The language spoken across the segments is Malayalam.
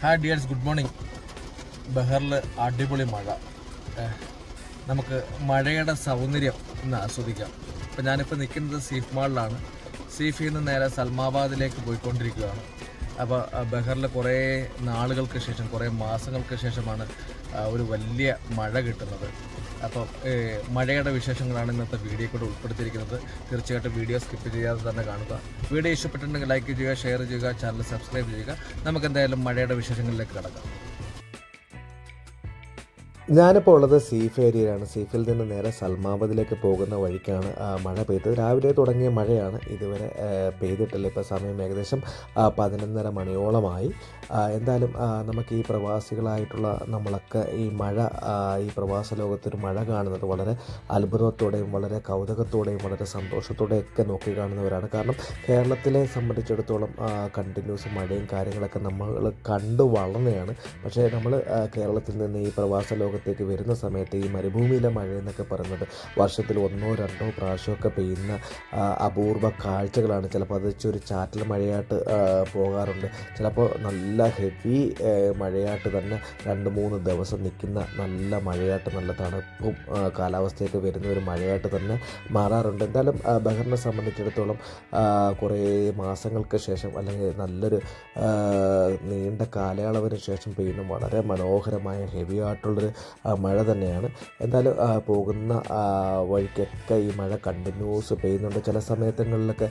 Hi dears, good morning. ബഹറിൽ അടിപൊളി മഴ. നമുക്ക് മഴയുടെ സൗന്ദര്യം ഇന്ന് ആസ്വദിക്കാം. ഇപ്പോൾ ഞാനിപ്പോൾ നിൽക്കുന്നത് സീഫ് മാളിലാണ്. സീഫിൽ നിന്ന് നേരെ സൽമാബാദിലേക്ക് പോയിക്കൊണ്ടിരിക്കുകയാണ്. അപ്പോൾ ബഹറിൽ കുറേ നാളുകൾക്ക് ശേഷം, കുറേ മാസങ്ങൾക്ക് ശേഷമാണ് ഒരു വലിയ മഴ കിട്ടുന്നത്. അപ്പോൾ മഴയുടെ വിശേഷങ്ങളാണ് ഇന്നത്തെ വീഡിയോ കൂടെ ഉൾപ്പെടുത്തിയിരിക്കുന്നത്. തീർച്ചയായിട്ടും വീഡിയോ സ്കിപ്പ് ചെയ്യാതെ തന്നെ കാണുക. വീഡിയോ ഇഷ്ടപ്പെട്ടിട്ടുണ്ടെങ്കിൽ ലൈക്ക് ചെയ്യുക, ഷെയർ ചെയ്യുക, ചാനൽ സബ്സ്ക്രൈബ് ചെയ്യുക. നമുക്ക് എന്തായാലും മഴയുടെ വിശേഷങ്ങളിലേക്ക് കടക്കാം. ഞാനിപ്പോൾ ഉള്ളത് സീഫ് ഏരിയയിലാണ്. സീഫിൽ നിന്ന് നേരെ സൽമാബാദിലേക്ക് പോകുന്ന വഴിക്കാണ് മഴ പെയ്തത്. രാവിലെ തുടങ്ങിയ മഴയാണ്, ഇതുവരെ പെയ്തിട്ടില്ല. ഇപ്പോൾ സമയം ഏകദേശം 11:30 മണിയോളമായി. എന്തായാലും നമുക്ക് ഈ പ്രവാസികളായിട്ടുള്ള നമ്മളൊക്കെ ഈ മഴ, ഈ പ്രവാസ ലോകത്തൊരു മഴ കാണുന്നത് വളരെ അത്ഭുതത്തോടെയും വളരെ കൗതുകത്തോടെയും വളരെ സന്തോഷത്തോടെയൊക്കെ നോക്കി കാണുന്നവരാണ്. കാരണം കേരളത്തിലെ സംബന്ധിച്ചിടത്തോളം കണ്ടിന്യൂസ് മഴയും കാര്യങ്ങളൊക്കെ നമ്മൾ കണ്ടു വളർന്നതാണ്. പക്ഷേ നമ്മൾ കേരളത്തിൽ നിന്ന് ഈ പ്രവാസ ലോകത്തേക്ക് വരുന്ന സമയത്ത് ഈ മരുഭൂമിയിലെ മഴ എന്നൊക്കെ പറയുന്നത് വർഷത്തിൽ 1-2 പ്രാവശ്യമൊക്കെ പെയ്യുന്ന അപൂർവ കാഴ്ചകളാണ്. ചിലപ്പോൾ അത് ഒരു ചാറ്റൽ മഴയായിട്ട് പോകാറുണ്ട്. ചിലപ്പോൾ നല്ല ഹെവി മഴയായിട്ട് തന്നെ 2-3 ദിവസം നിൽക്കുന്ന നല്ല മഴയായിട്ട്, നല്ല തണുപ്പും കാലാവസ്ഥയൊക്കെ വരുന്ന ഒരു മഴയായിട്ട് തന്നെ മാറാറുണ്ട്. എന്തായാലും ബഹറിനെ സംബന്ധിച്ചിടത്തോളം കുറേ മാസങ്ങൾക്ക് ശേഷം, അല്ലെങ്കിൽ നല്ലൊരു നീണ്ട കാലയളവിന് ശേഷം പെയ്യുന്ന വളരെ മനോഹരമായ ഹെവി ആയിട്ടുള്ളൊരു മഴ തന്നെയാണ്. എന്തായാലും പോകുന്ന വഴിക്കൊക്കെ ഈ മഴ കണ്ടിന്യൂസ് പെയ്യുന്നുണ്ട്. ചില സമയങ്ങളിലൊക്കെ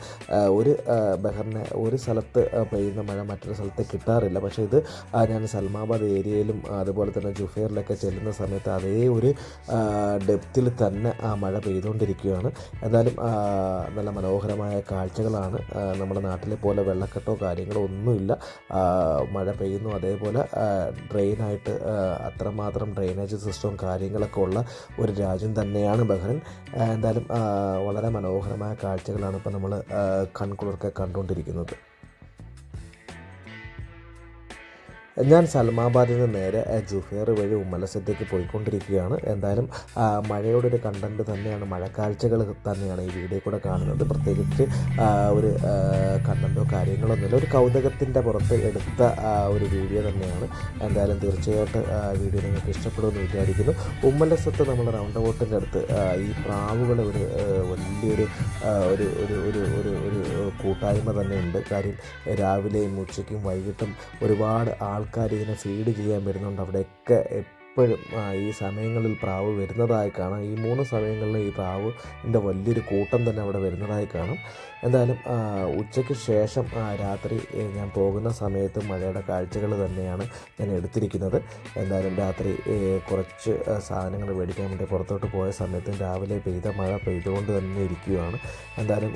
ബഹറിനെ ഒരു സ്ഥലത്ത് പെയ്യുന്ന മഴ മറ്റൊരു സ്ഥലത്ത് കിട്ടാറില്ല. പക്ഷേ ഇത് ഞാൻ സൽമാബാദ് ഏരിയയിലും അതുപോലെ തന്നെ ജുഫേറിലൊക്കെ ചെല്ലുന്ന സമയത്ത് അതേ ഒരു ഡെപ്തിൽ തന്നെ ആ മഴ പെയ്തുകൊണ്ടിരിക്കുകയാണ്. എന്തായാലും നല്ല മനോഹരമായ കാഴ്ചകളാണ്. നമ്മുടെ നാട്ടിലെ പോലെ വെള്ളക്കെട്ടോ കാര്യങ്ങളോ ഒന്നുമില്ല. മഴ പെയ്യുന്നു, അതേപോലെ ഡ്രെയിനായിട്ട് അത്രമാത്രം ഡ്രെയിനേജ് സിസ്റ്റവും കാര്യങ്ങളൊക്കെ ഉള്ള ഒരു രാജ്യം തന്നെയാണ് ബഹ്റൈൻ. എന്തായാലും വളരെ മനോഹരമായ കാഴ്ചകളാണ് ഇപ്പോൾ നമ്മൾ കൺകുളിർക്കെ കണ്ടുകൊണ്ടിരിക്കുന്നത്. ഞാൻ സൽമാബാദിൽ നിന്ന് നേരെ ജുഫേർ വഴി ഉമ്മലസത്തേക്ക് പോയിക്കൊണ്ടിരിക്കുകയാണ്. എന്തായാലും മഴയോടൊരു കണ്ടൻറ്റ് തന്നെയാണ്, മഴക്കാഴ്ചകൾ തന്നെയാണ് ഈ വീഡിയോ കൂടെ കാണുന്നത്. പ്രത്യേകിച്ച് ഒരു കണ്ടൻറ്റോ കാര്യങ്ങളോ ഒന്നുമില്ല, ഒരു കൗതുകത്തിൻ്റെ പുറത്ത് എടുത്ത ഒരു വീഡിയോ തന്നെയാണ്. എന്തായാലും തീർച്ചയായിട്ടും വീഡിയോ നിങ്ങൾക്ക് ഇഷ്ടപ്പെടുമെന്ന് വിചാരിക്കുന്നു. ഉമ്മലസത്ത് നമ്മൾ റൗണ്ട് അബൌട്ടിൻ്റെ അടുത്ത് ഈ പ്രാവുകൾ ഒരു വലിയൊരു ഒരു ഒരു ഒരു ഒരു ഒരു കൂട്ടായ്മ തന്നെയുണ്ട്. കാര്യം രാവിലെയും ഉച്ചയ്ക്കും വൈകിട്ടും ഒരുപാട് ആൾക്കാർ ഇതിനെ ഫീഡ് ചെയ്യാൻ വരുന്നുണ്ട്. അവിടെയൊക്കെ എപ്പോഴും ഈ സമയങ്ങളിൽ പ്രാവ് വരുന്നതായി കാണാം. ഈ 3 സമയങ്ങളിൽ ഈ പ്രാവിൻ്റെ വലിയൊരു കൂട്ടം തന്നെ അവിടെ വരുന്നതായി കാണാം. എന്തായാലും ഉച്ചയ്ക്ക് ശേഷം രാത്രി ഞാൻ പോകുന്ന സമയത്ത് മഴയുടെ കാഴ്ചകൾ തന്നെയാണ് ഞാൻ എടുത്തിരിക്കുന്നത്. എന്തായാലും രാത്രി കുറച്ച് സാധനങ്ങൾ മേടിക്കാൻ വേണ്ടി പുറത്തോട്ട് പോയ സമയത്ത് രാവിലെ പെയ്ത മഴ പെയ്തുകൊണ്ട് തന്നെ ഇരിക്കുകയാണ്. എന്തായാലും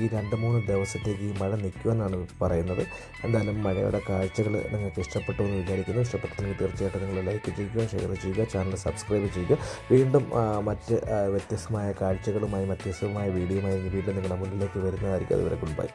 ഈ 2-3 ദിവസത്തേക്ക് ഈ മഴ നിൽക്കുമെന്നാണ് പറയുന്നത്. എന്തായാലും മഴയുടെ കാഴ്ചകൾ നിങ്ങൾക്ക് ഇഷ്ടപ്പെട്ടു എന്ന് വിചാരിക്കുന്നു. ഇഷ്ടപ്പെട്ടെങ്കിൽ തീർച്ചയായിട്ടും നിങ്ങൾ ലൈക്ക് ചെയ്യുക, ഷെയർ ചെയ്യുക, ചാനൽ സബ്സ്ക്രൈബ് ചെയ്യുക. വീണ്ടും മറ്റ് വ്യത്യസ്തമായ കാഴ്ചകളുമായി വ്യത്യസ്തമായ വീഡിയോയുമായി വീണ്ടും നിങ്ങളുടെ മുന്നിലേക്ക് വരുന്നതായിരിക്കും. അതുവരെ ഗുഡ് ബൈ.